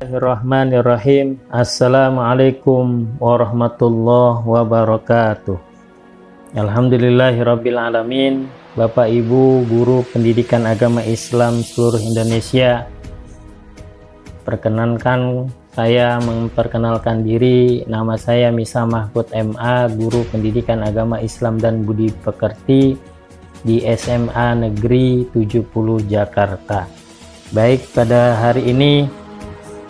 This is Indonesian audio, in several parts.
Bismillahirrahmanirrahim. Assalamualaikum warahmatullahi wabarakatuh. Alhamdulillahirabbil alamin. Bapak Ibu guru pendidikan agama Islam seluruh Indonesia, perkenankan saya memperkenalkan diri. Nama saya Misa Mahfud MA, guru pendidikan agama Islam dan budi pekerti di SMA Negeri 70 Jakarta. Baik, pada hari ini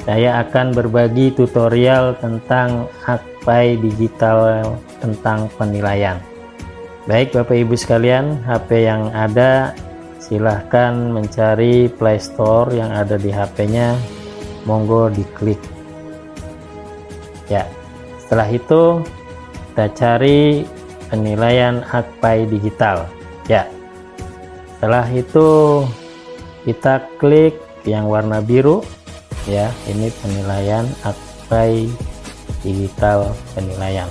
saya akan berbagi tutorial tentang Akpai Digital tentang penilaian. Baik Bapak Ibu sekalian, HP yang ada silahkan mencari Play Store yang ada di HP-nya, monggo diklik. Ya, setelah itu kita cari penilaian Akpai Digital. Ya, setelah itu kita klik yang warna biru. Ya, ini penilaian Akpai Digital penilaian.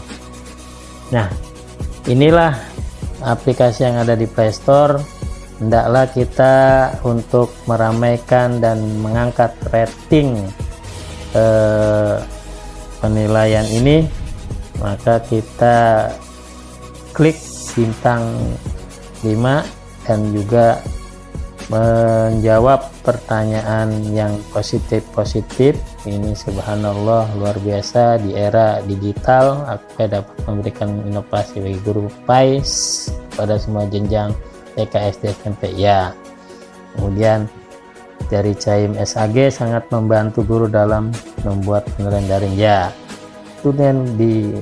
Nah, inilah aplikasi yang ada di Play Store. Hendaklah kita untuk meramaikan dan mengangkat rating penilaian ini, maka kita klik bintang 5 dan juga menjawab pertanyaan yang positif. Ini subhanallah, luar biasa, di era digital Akpai dapat memberikan inovasi bagi guru PAIS pada semua jenjang TK, SD, SMP. Ya, kemudian dari Caim SAG sangat membantu guru dalam membuat penilaian daring. Ya, itu dan di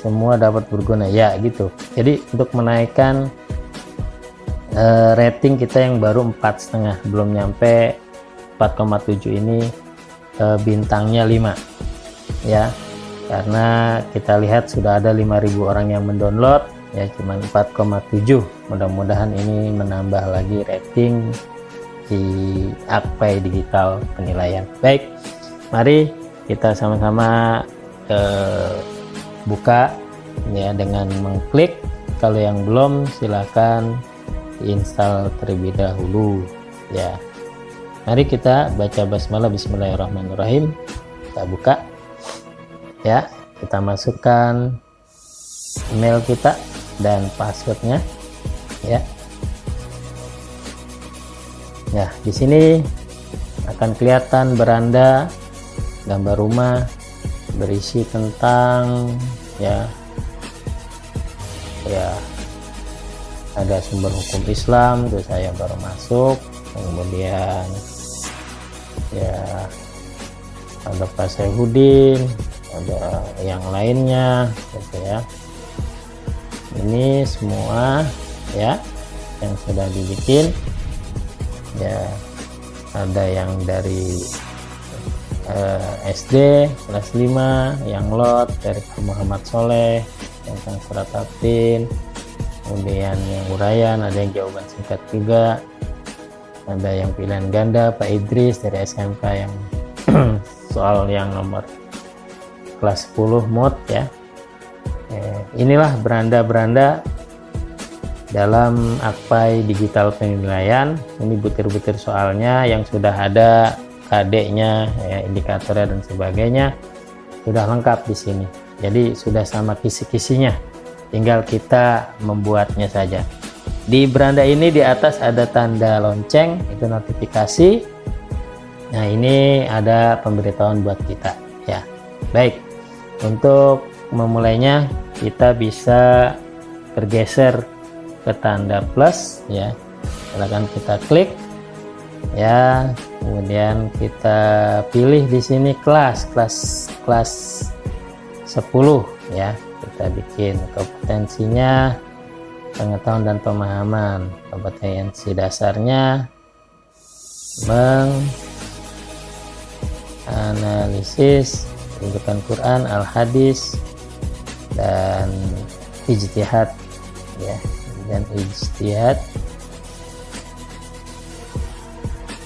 semua dapat berguna. Ya, gitu. Jadi untuk menaikkan rating kita yang baru 4,5, belum nyampe 4,7, ini bintangnya 5 ya, karena kita lihat sudah ada 5.000 orang yang mendownload ya, cuma 4,7. Mudah-mudahan ini menambah lagi rating di Akpai Digital penilaian. Baik, mari kita sama-sama buka ya dengan mengklik. Kalau yang belum, silahkan install terlebih dahulu ya. Mari kita baca basmalah. Bismillahirrahmanirrahim. Kita buka ya, kita masukkan email kita dan passwordnya ya. Nah, di sini akan kelihatan beranda gambar rumah berisi tentang ya ada sumber hukum Islam, terus saya baru masuk, kemudian ya ada Pak Saifuddin, ada yang lainnya gitu ya. Ini semua ya yang sudah dibikin ya, ada yang dari SD kelas 5 yang lot dari Muhammad Soleh tentang surat Tatin. Kemudian yang uraian, ada yang jawaban singkat juga, ada yang pilihan ganda Pak Idris dari SMK yang soal yang nomor kelas 10 mod ya. Inilah beranda-beranda dalam Akpai Digital penilaian. Ini butir-butir soalnya yang sudah ada KD-nya ya, indikatornya dan sebagainya sudah lengkap di sini. Jadi sudah sama kisi-kisinya, tinggal kita membuatnya saja. Di beranda ini di atas ada tanda lonceng, itu notifikasi. Nah, ini ada pemberitahuan buat kita ya. Baik, untuk memulainya kita bisa bergeser ke tanda plus ya. Silakan kita klik ya, kemudian kita pilih di sini kelas 10 ya. Kita bikin kompetensinya pengetahuan dan pemahaman. Kompetensi dasarnya menganalisis rujukan Quran, al-hadis, dan ijtihad ya, dan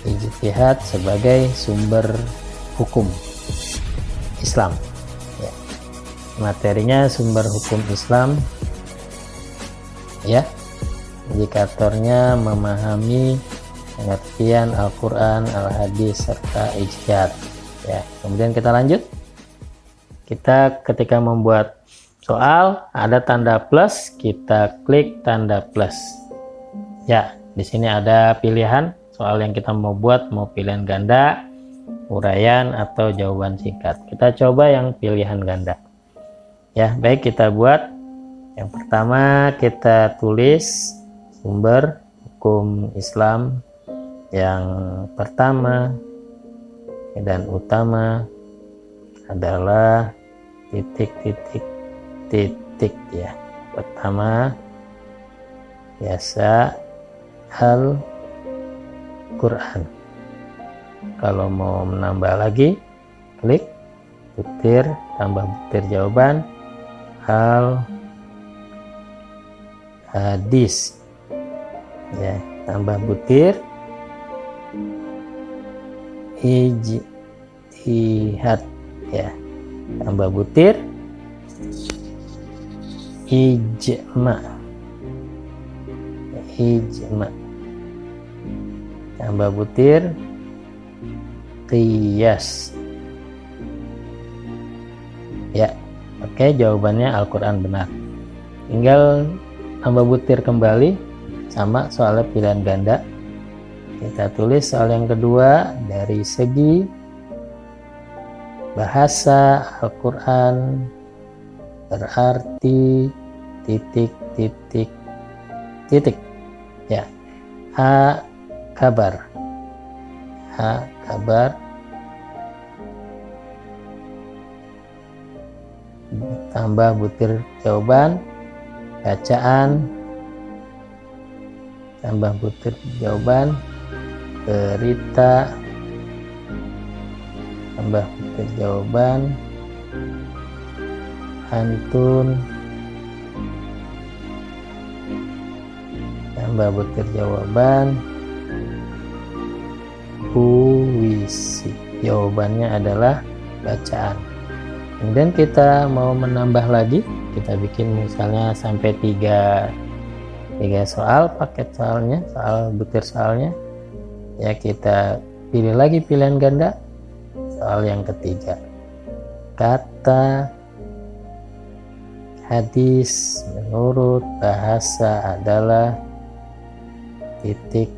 ijtihad sebagai sumber hukum Islam ya. Materinya sumber hukum Islam ya. Indikatornya memahami pengertian Al-Quran, Al-Hadis, serta ijtihad. Ya, kemudian kita lanjut. Kita ketika membuat soal ada tanda plus, kita klik tanda plus. Ya, di sini ada pilihan soal yang kita mau buat, mau pilihan ganda, uraian atau jawaban singkat. Kita coba yang pilihan ganda. Ya, baik, kita buat. Yang pertama kita tulis sumber hukum Islam yang pertama dan utama adalah titik ya. Pertama, biasa Al-Quran. Kalau mau menambah lagi, klik butir, tambah butir jawaban Al-Hadis. Ya, tambah butir ijtihad. Ya, tambah butir ijma. Tambah butir qiyas. Ya, oke, jawabannya Al-Quran benar. Tinggal tambah butir kembali, sama soalnya pilihan ganda. Kita tulis soal yang kedua, dari segi bahasa Al-Quran berarti titik. Ya, kabar tambah butir jawaban bacaan, tambah butir jawaban berita, tambah butir jawaban pantun, tambah butir jawaban puisi. Jawabannya adalah bacaan. Kemudian kita mau menambah lagi, kita bikin misalnya sampai 3 soal, paket soalnya, soal butir soalnya. Ya, kita pilih lagi pilihan ganda. Soal yang ketiga, kata hadis menurut bahasa adalah titik.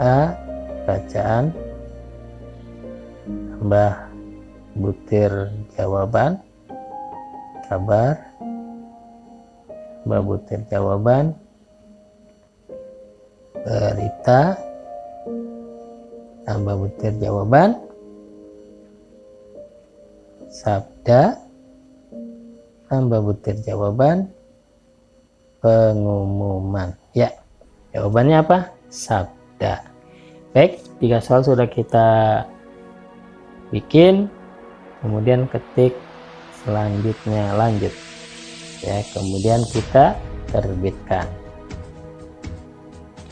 A, bacaan, tambah butir jawaban kabar, tambah butir jawaban berita, tambah butir jawaban sabda, tambah butir jawaban pengumuman. Ya, jawabannya apa? Sabda. Baik, 3 soal sudah kita bikin, kemudian ketik selanjutnya lanjut. Ya, kemudian kita terbitkan.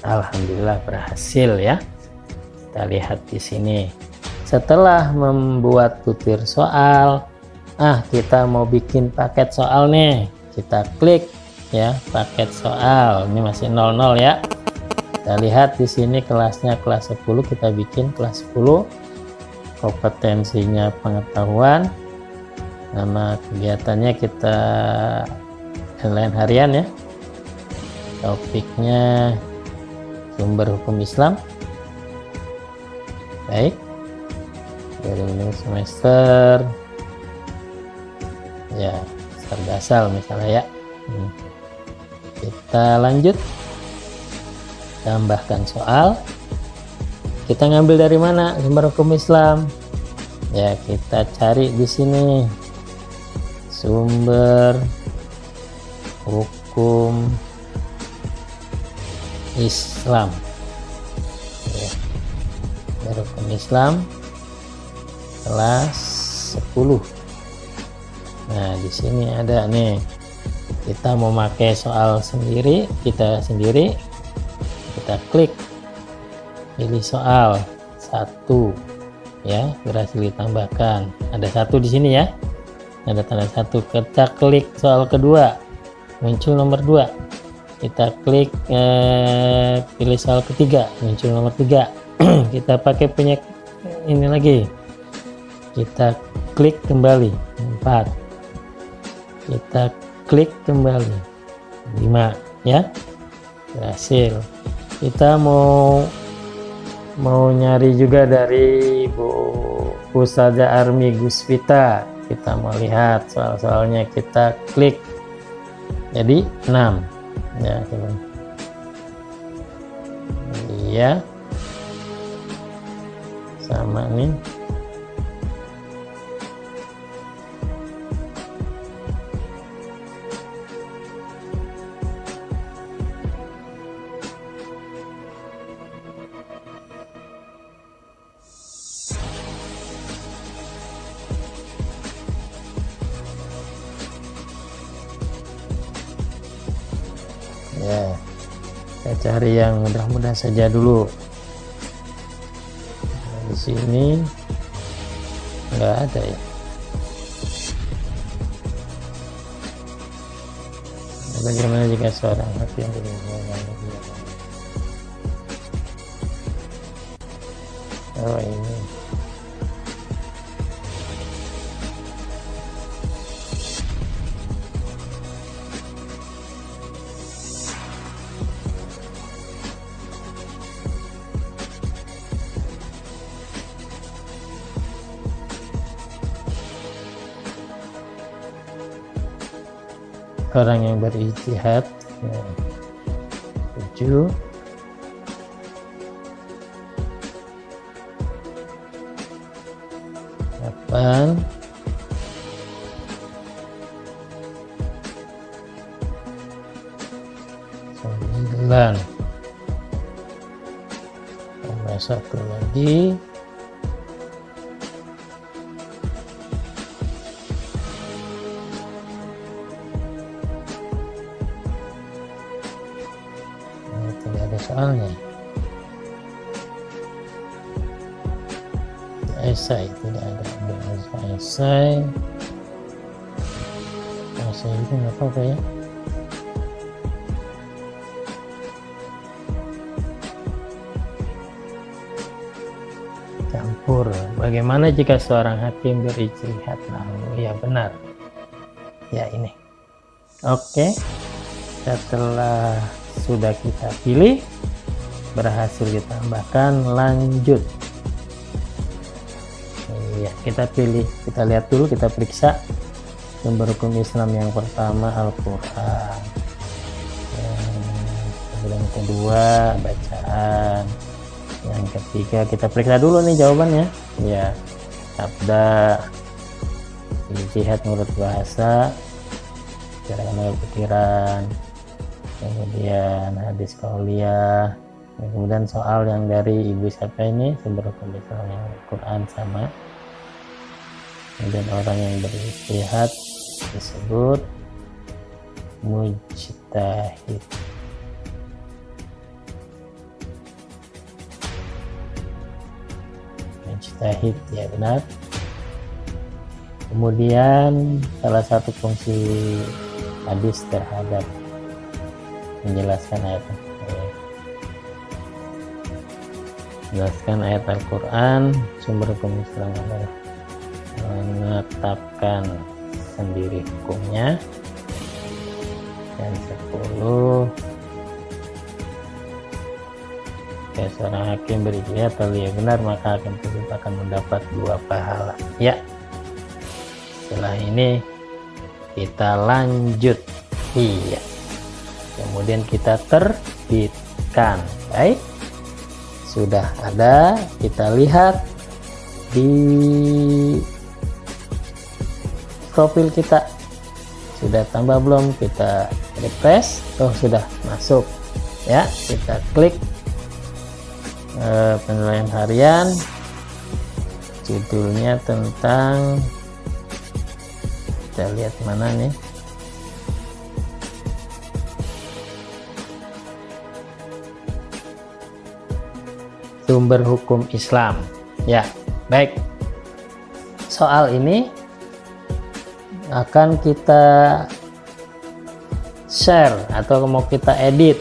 Alhamdulillah berhasil ya. Kita lihat di sini. Setelah membuat butir soal, kita mau bikin paket soal nih. Kita klik ya, paket soal. Ini masih 00 ya. Kita lihat di sini kelasnya kelas 10, kita bikin kelas 10. Kompetensinya pengetahuan. Nama kegiatannya kita nilaian harian ya. Topiknya sumber hukum Islam. Baik. Dari ini semester ya, dasar misalnya ya. Kita lanjut. Tambahkan soal. Kita ngambil dari mana sumber hukum Islam? Ya, kita cari di sini sumber hukum Islam. Ya, sumber hukum Islam kelas 10. Nah, di sini ada nih. Kita mau pakai soal sendiri, kita klik pilih soal 1 ya, berhasil ditambahkan. Ada 1 di sini ya, ada tanda 1. Kita klik soal kedua, muncul nomor 2. Kita klik pilih soal ketiga, muncul nomor 3. kita pakai punya ini lagi, kita klik kembali 4, kita klik kembali 5 ya, berhasil. Kita mau nyari juga dari Bu Ustazah Armi Gusvita, kita mau lihat soal-soalnya, kita klik jadi 6 ya, iya sama nih. Ya, kita cari yang mudah-mudah saja dulu. Nah, di sini nggak ada ya. Bagaimana jika seorang hati yang oh ini orang yang berijtihad ya. 7 8 9 tambah 1 lagi, tidak ada soalnya. Esai tidak ada, esai itu nggak apa-apa ya. Campur. Bagaimana jika seorang hakim berijtihad? Nah, ya benar ya ini. Oke, setelah sudah kita pilih, berhasil ditambahkan, lanjut. Ya, kita pilih, kita lihat dulu, kita periksa sumber hukum Islam yang pertama Al-Quran, yang kedua bacaan, yang ketiga kita periksa dulu nih jawabannya ya, sabda, ijtihad menurut bahasa, cara menurut pikiran, kemudian hadis qauliyah, kemudian soal yang dari ibu siapa ini, sumber hukum Islam yang Al-Quran sama. Kemudian orang yang berijtihad disebut mujtahid. Mujtahid ya benar. Kemudian salah satu fungsi hadis terhadap menjelaskan ayat Al-Quran, sumber hukum Islam adalah menetapkan sendiri hukumnya. Dan 10, jika seorang hakim berijtihad ya benar, maka hakim tersebut akan mendapat 2 pahala ya. Setelah ini kita lanjut, iya, kemudian kita terbitkan. Baik, sudah ada, kita lihat di profil kita sudah tambah belum, kita refresh. Oh sudah masuk ya, kita klik penilaian harian, judulnya tentang, kita lihat mana nih, sumber hukum Islam ya. Baik, soal ini akan kita share atau mau kita edit,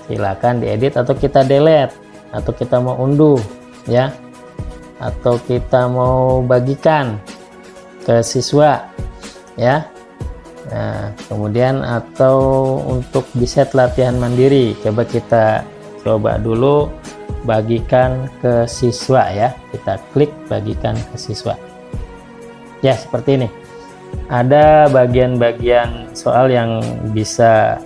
silakan diedit atau kita delete atau kita mau unduh ya, atau kita mau bagikan ke siswa ya. Nah, kemudian atau untuk di set latihan mandiri, coba kita coba dulu bagikan ke siswa ya. Kita klik bagikan ke siswa ya, seperti ini. Ada bagian-bagian soal yang bisa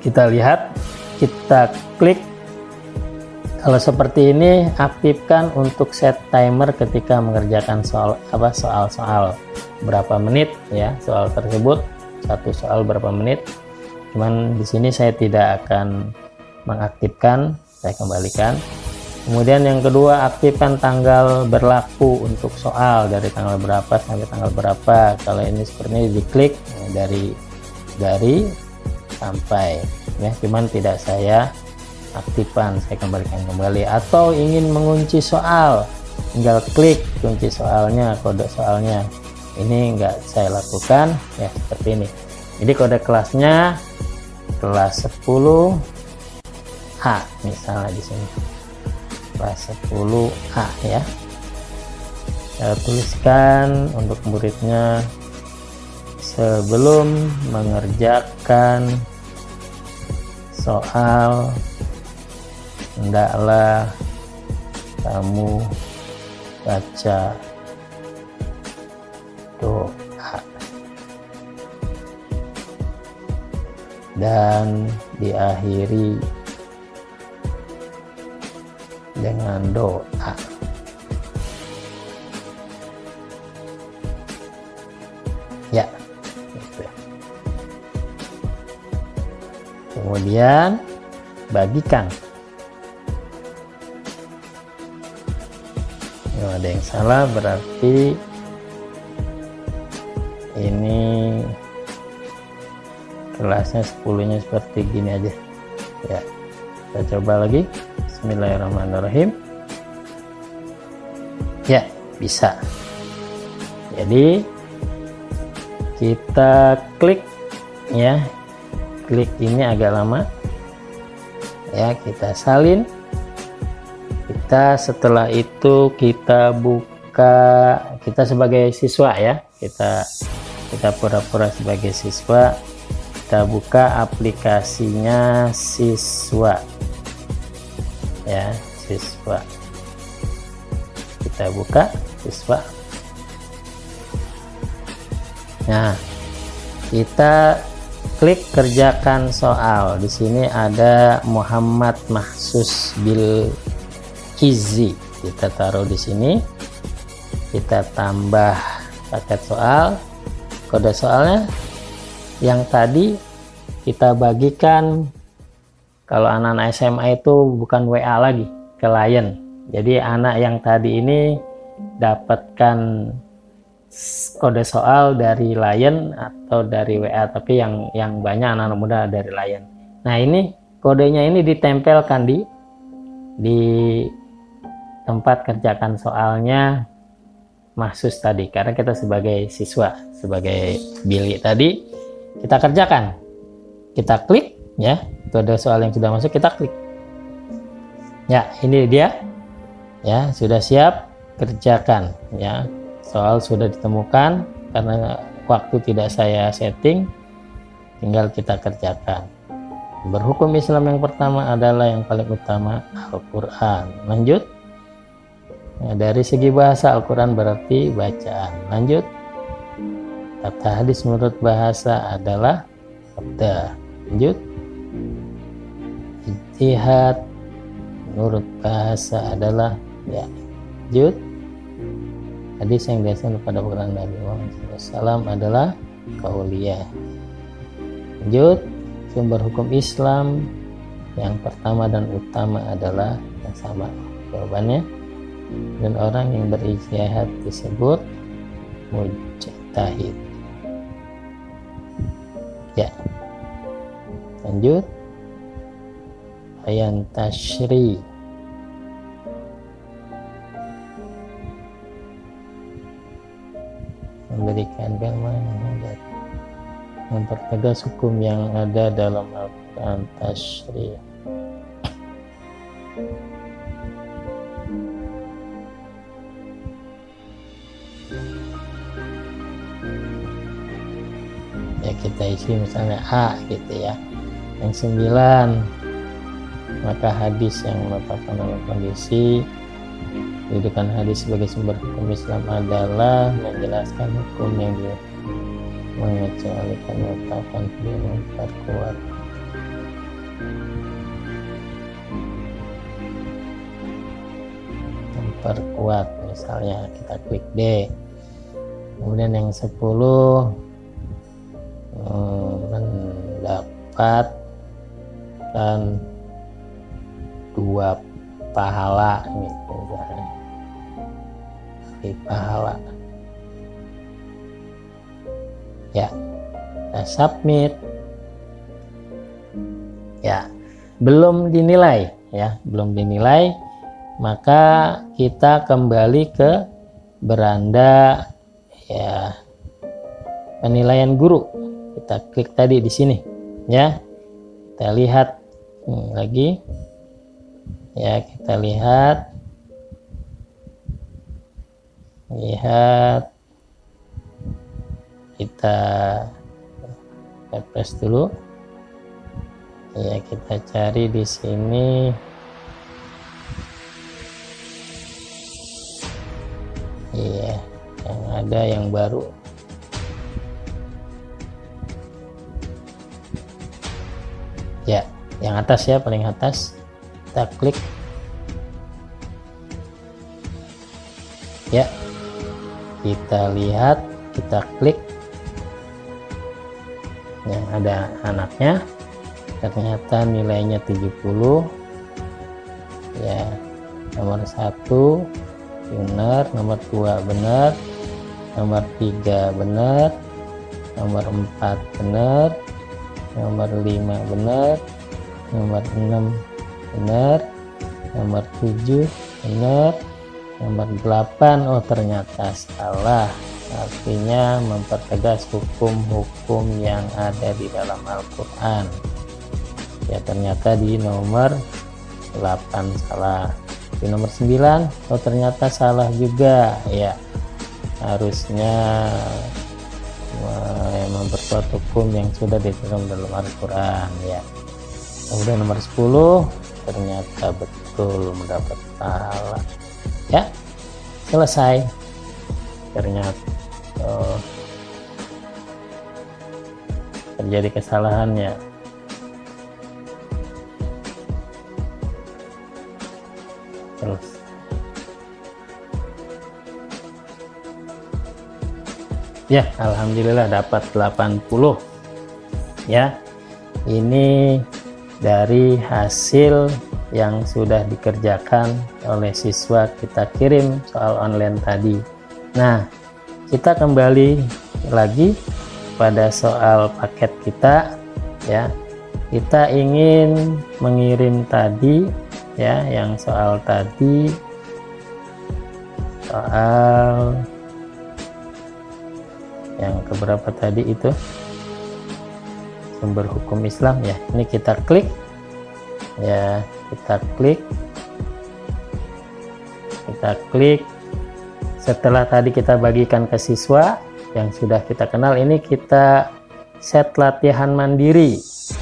kita lihat, kita klik. Kalau seperti ini, aktifkan untuk set timer ketika mengerjakan soal berapa menit ya, soal tersebut satu soal berapa menit. Cuman di sini saya tidak akan mengaktifkan, saya kembalikan. Kemudian yang kedua, aktifkan tanggal berlaku untuk soal dari tanggal berapa sampai tanggal berapa. Kalau ini seperti ini diklik dari sampai ya, cuman tidak saya aktifkan, saya kembalikan kembali. Atau ingin mengunci soal, tinggal klik kunci soalnya, kode soalnya. Ini enggak saya lakukan ya, seperti ini. Jadi kode kelasnya kelas 10A misalnya di sini. Kelas 10A ya. Saya tuliskan untuk muridnya, sebelum mengerjakan soal hendaklah kamu baca doa dan diakhiri dengan doa. Ya, gitu. Kemudian bagikan. Ada yang salah, berarti ini kelasnya 10-nya seperti gini aja ya. Kita coba lagi. Bismillahirrahmanirrahim. Ya, bisa. Jadi kita klik ya, klik ini agak lama ya, kita salin. Setelah itu kita buka, kita sebagai siswa ya, kita pura-pura sebagai siswa, kita buka aplikasinya siswa ya, siswa. Kita buka siswa. Nah, kita klik kerjakan soal. Di sini ada Muhammad Mahsus Bil Izzi, kita taruh di sini, kita tambah paket soal, kode soalnya yang tadi kita bagikan. Kalau anak-anak SMA itu bukan WA lagi, ke Line. Jadi anak yang tadi ini dapatkan kode soal dari Line atau dari WA, tapi yang banyak anak-anak muda dari Line. Nah, ini kodenya ini ditempelkan di tempat kerjakan soalnya Mahsus tadi, karena kita sebagai siswa, sebagai bilik tadi, kita kerjakan, kita klik ya, kode soal yang sudah masuk kita klik ya. Ini dia ya, sudah siap, kerjakan ya. Soal sudah ditemukan, karena waktu tidak saya setting, tinggal kita kerjakan. Berhukum Islam yang pertama adalah yang paling utama Al-Quran. Lanjut. Nah, dari segi bahasa Al-Quran berarti bacaan. Lanjut. Kata hadis menurut bahasa adalah sabda. Lanjut. Ijtihad menurut bahasa adalah ya. Lanjut. Hadis yang biasa pada Quran Nabi Muhammad SAW adalah qauliyah. Lanjut. Sumber hukum Islam yang pertama dan utama adalah yang sama. Jawabannya, dan orang yang berijtihad disebut mujtahid ya. Lanjut. Bayan tasyri, memberikan gambaran mempertegas hukum yang ada dalam Al-Quran. Tasyri kita isi misalnya A gitu ya. Yang 9, maka hadis yang menetapkan dalam kondisi kedudukan hadis sebagai sumber hukum Islam adalah menjelaskan hukum yang mengecualikan menetapkan memperkuat. Memperkuat misalnya kita klik D. Kemudian yang 10, mendapatkan 2 pahala gitu misalnya, pahala ya. Kita submit ya, belum dinilai ya, belum dinilai, maka kita kembali ke beranda ya penilaian guru. Kita klik tadi di sini ya, kita lihat lagi ya, kita lihat kita refresh dulu ya, kita cari di sini iya, yang ada yang baru ya, yang atas ya, paling atas kita klik ya, kita lihat, kita klik yang ada anaknya, ternyata nilainya 70 ya, nomor 1 benar, nomor 2 benar, nomor 3 benar, nomor 4 benar, nomor 5 benar, nomor 6 benar, nomor 7 benar, nomor 8 oh ternyata salah, artinya mempertegas hukum-hukum yang ada di dalam Al-Quran ya, ternyata di nomor 8 salah. Di nomor 9 oh ternyata salah juga ya, harusnya memperkuat hukum yang sudah diterangkan dalam Al-Quran ya. Kemudian nomor 10 ternyata betul mendapat pahala ya, selesai. Ternyata terjadi kesalahannya terus ya, alhamdulillah dapat 80 ya. Ini dari hasil yang sudah dikerjakan oleh siswa, kita kirim soal online tadi. Nah, kita kembali lagi pada soal paket kita ya. Kita ingin mengirim tadi ya, yang soal tadi, soal yang keberapa tadi itu, sumber hukum Islam ya. Ini kita klik ya, kita klik setelah tadi kita bagikan ke siswa yang sudah kita kenal. Ini kita set latihan mandiri,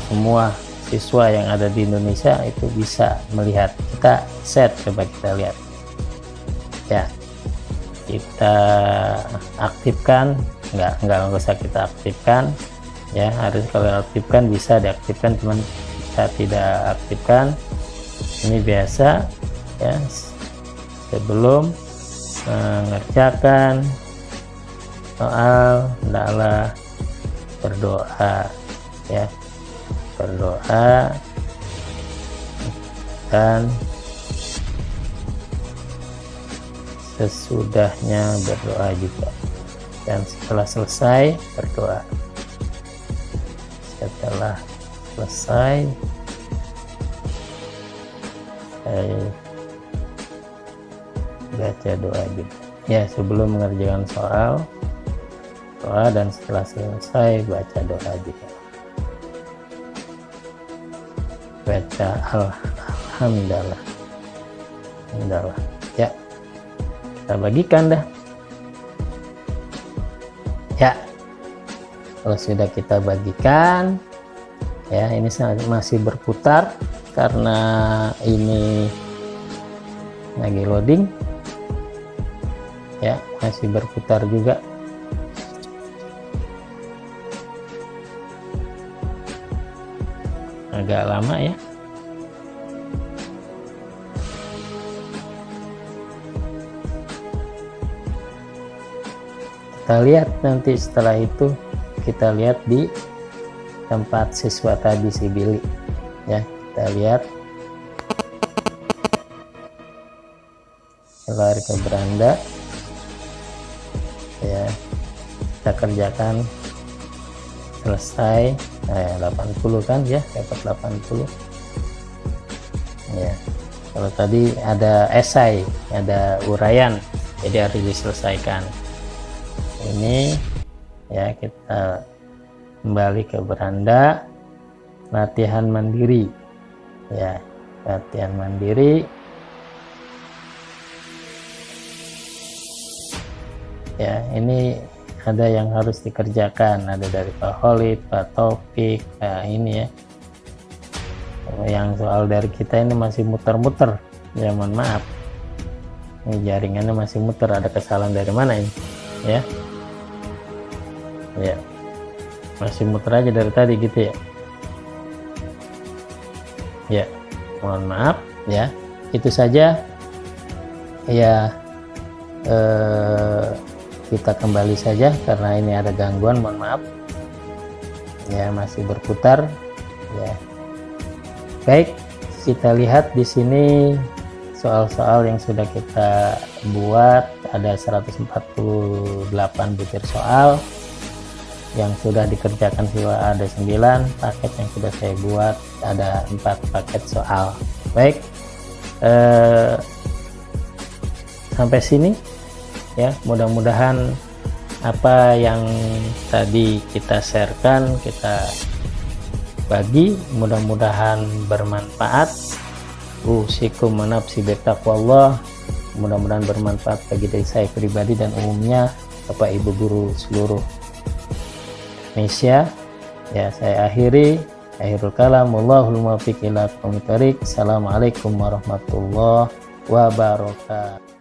semua siswa yang ada di Indonesia itu bisa melihat. Kita set, coba kita lihat ya, kita aktifkan. Enggak usah kita aktifkan ya, harus kalau aktifkan bisa diaktifkan, cuman kita tidak aktifkan. Ini biasa ya, sebelum mengerjakan soal hendaklah berdoa ya, berdoa dan sesudahnya berdoa juga, dan setelah selesai berdoa. Setelah selesai saya baca doa juga ya, sebelum mengerjakan soal doa, dan setelah selesai baca doa juga, baca alhamdulillah ya. Kita bagikan dah ya. Kalau sudah kita bagikan, ya ini masih berputar karena ini lagi loading, ya masih berputar juga. Agak lama ya. Kita lihat nanti setelah itu, kita lihat di tempat siswa tadi si Billy, ya kita lihat. Keluar ke beranda, ya kita kerjakan selesai. 80 kan ya, dapat 80 ya. Kalau tadi ada esai, ada uraian, jadi harus diselesaikan. Ini ya, kita kembali ke beranda, latihan mandiri ya, latihan mandiri ya. Ini ada yang harus dikerjakan, ada dari Pak Khalid, Pak Taufik. Nah ini ya, yang soal dari kita ini masih muter-muter ya, mohon maaf, ini jaringannya masih muter. Ada kesalahan dari mana ini ya? Ya masih muter aja dari tadi gitu ya. Ya mohon maaf ya, itu saja ya. Kita kembali saja karena ini ada gangguan, mohon maaf ya, masih berputar ya. Baik, kita lihat di sini soal-soal yang sudah kita buat. Ada 148 butir soal yang sudah dikerjakan siswa, ada 9 paket yang sudah saya buat, ada 4 paket soal. Baik, sampai sini ya, mudah-mudahan apa yang tadi kita sharekan, kita bagi, mudah-mudahan bermanfaat. Usikum wa nafsi bittaqwallah. Mudah-mudahan bermanfaat bagi diri saya pribadi dan umumnya Bapak Ibu guru seluruh Indonesia. Ya, saya akhiri. Akhirul kalam, wallahul muwaffiq ila aqwamit thoriq. Assalamualaikum warahmatullahi wabarakatuh.